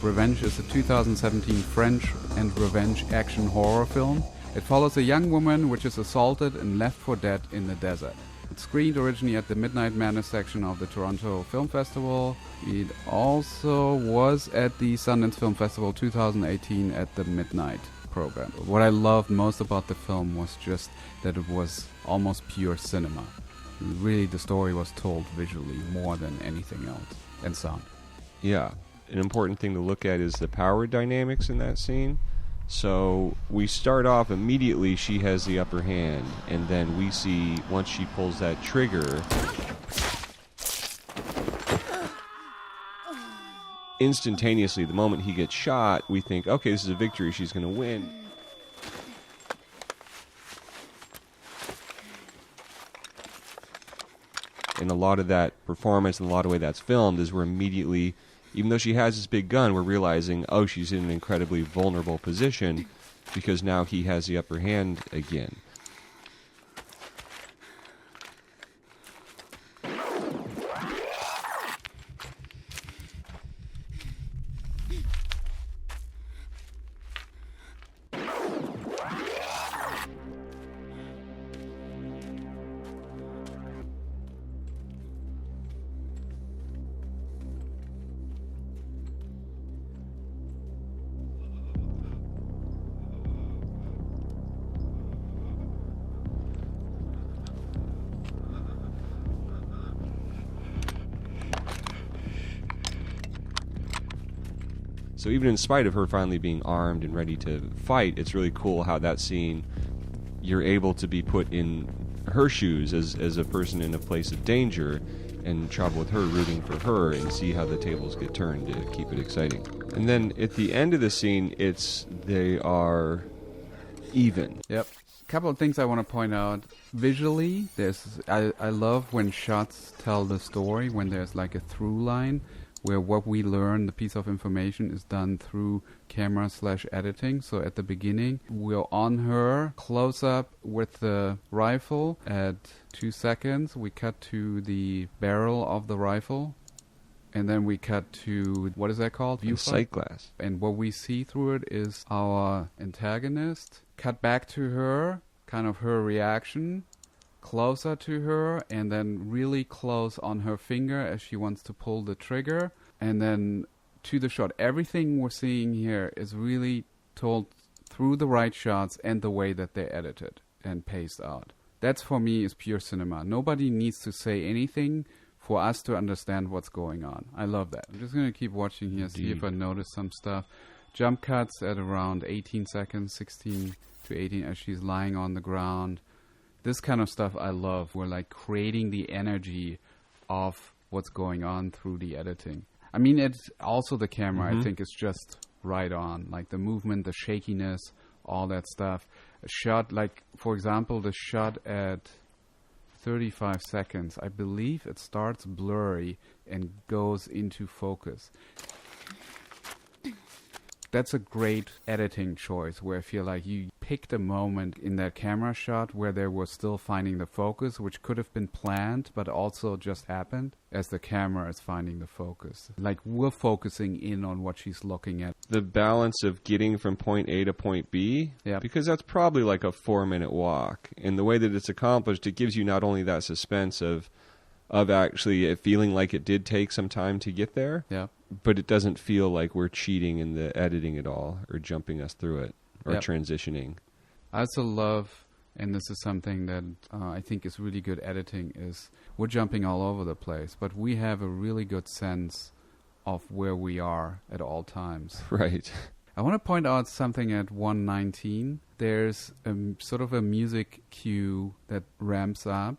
Revenge is a 2017 French and revenge action horror film. It follows a young woman which is assaulted and left for dead in the desert. It screened originally at the Midnight Madness section of the Toronto Film Festival. It also was at the Sundance Film Festival 2018 at the Midnight program. What I loved most about the film was just that it was almost pure cinema. Really, the story was told visually more than anything else, and sound. Yeah. An important thing to look at is the power dynamics in that scene. So we start off immediately, she has the upper hand, and then we see once she pulls that trigger, instantaneously, the moment he gets shot, we think, okay, this is a victory, she's going to win. And a lot of that performance and a lot of the way that's filmed is we're immediately, even though she has this big gun, we're realizing, oh, she's in an incredibly vulnerable position because now he has the upper hand again. So even in spite of her finally being armed and ready to fight, it's really cool how that scene, you're able to be put in her shoes as a person in a place of danger and travel with her, rooting for her, and see how the tables get turned to keep it exciting. And then at the end of the scene, they are even. Yep. A couple of things I want to point out. Visually, I love when shots tell the story, when there's like a through line, where what we learn, the piece of information, is done through camera/editing. So at the beginning, we're on her, close up with the rifle. At 2 seconds, we cut to the barrel of the rifle. And then we cut to, what is that called? Viewfinder? Sight glass. And what we see through it is our antagonist. Cut back to her, kind of her reaction. Closer to her, and then really close on her finger as she wants to pull the trigger, and then to the shot. Everything we're seeing here is really told through the right shots and the way that they're edited and paced out. That's, for me, is pure cinema. Nobody needs to say anything for us to understand what's going on. I love that. I'm just going to keep watching here, see if I notice some stuff. Jump cuts at around 18 seconds, 16 to 18, as she's lying on the ground. This kind of stuff I love. We're like creating the energy of what's going on through the editing. I mean, it's also the camera, I think, is just right on. Like the movement, the shakiness, all that stuff. A shot, like, for example, the shot at 35 seconds, I believe it starts blurry and goes into focus. That's a great editing choice where I feel like you picked a moment in that camera shot where they were still finding the focus, which could have been planned, but also just happened as the camera is finding the focus. Like we're focusing in on what she's looking at. The balance of getting from point A to point B, because that's probably like a 4-minute walk. And the way that it's accomplished, it gives you not only that suspense of actually it feeling like it did take some time to get there, but it doesn't feel like we're cheating in the editing at all or jumping us through it or transitioning. I also love, and this is something that I think is really good editing, is we're jumping all over the place, but we have a really good sense of where we are at all times. Right. I want to point out something at 1:19. There's sort of a music cue that ramps up.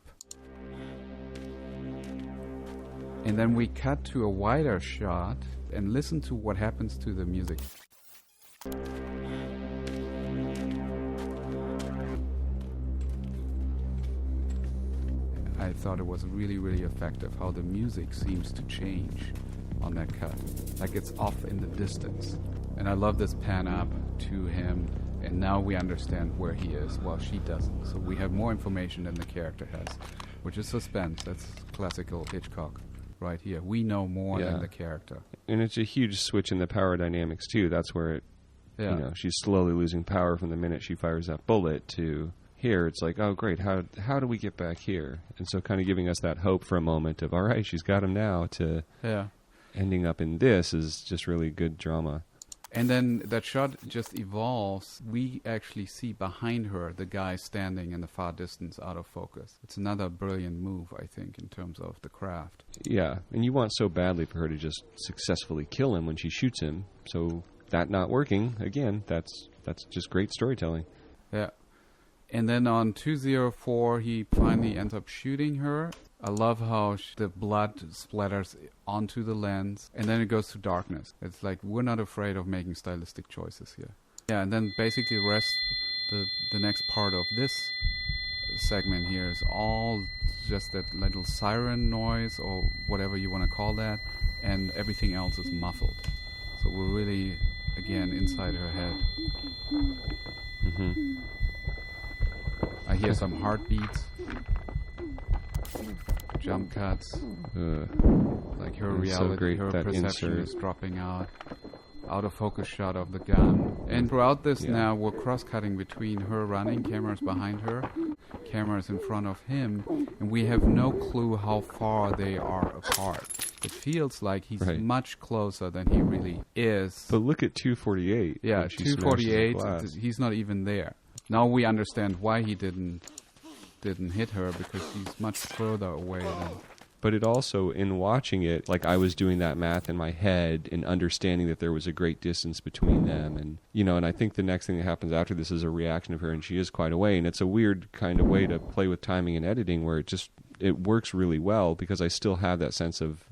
And then we cut to a wider shot and listen to what happens to the music. I thought it was really, really effective how the music seems to change on that cut. Like it's off in the distance. And I love this pan up to him, and now we understand where he is while she doesn't. So we have more information than the character has, which is suspense. That's classical Hitchcock. right here. We know more than the character. And it's a huge switch in the power dynamics, too. That's where it, you know, she's slowly losing power from the minute she fires that bullet to here. It's like, oh, great, how do we get back here? And so kind of giving us that hope for a moment of, all right, she's got him now, to ending up in this is just really good drama. And then that shot just evolves. We actually see behind her the guy standing in the far distance out of focus. It's another brilliant move, I think, in terms of the craft. Yeah, and you want so badly for her to just successfully kill him when she shoots him. So that not working, again, that's just great storytelling. Yeah. And then on 204, he finally ends up shooting her. I love how the blood splatters onto the lens, and then it goes to darkness. It's like, we're not afraid of making stylistic choices here. Yeah, and then basically the rest, the next part of this segment here is all just that little siren noise, or whatever you want to call that, and everything else is muffled. So we're really, again, inside her head. Mm-hmm. I hear some heartbeats, jump cuts, like her reality, her perception is dropping out of focus shot of the gun. And throughout this now, we're cross-cutting between her running, cameras behind her, cameras in front of him, and we have no clue how far they are apart. It feels like he's much closer than he really is. But look at 248. Yeah, 248, he's not even there. Now we understand why he didn't hit her, because he's much further away than... But it also, in watching it, like I was doing that math in my head and understanding that there was a great distance between them. And, you know, and I think the next thing that happens after this is a reaction of her, and she is quite away. And it's a weird kind of way to play with timing and editing, where it works really well, because I still have that sense of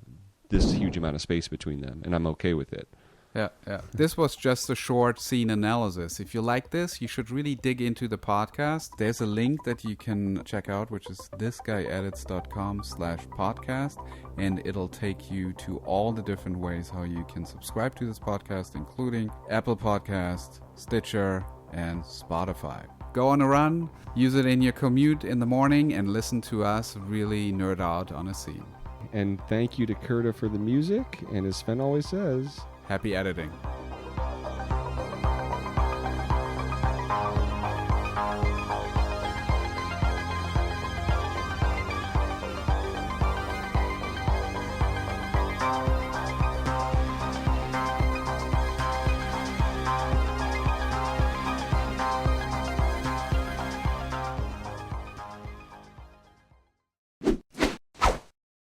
this huge amount of space between them, and I'm okay with it. Yeah. This was just a short scene analysis. If you like this, you should really dig into the podcast. There's a link that you can check out, which is thisguyedits.com/podcast, and it'll take you to all the different ways how you can subscribe to this podcast, including Apple Podcast, Stitcher, and Spotify. Go on a run, use it in your commute in the morning, and listen to us really nerd out on a scene. And thank you to Kurta for the music, and as Sven always says, happy editing.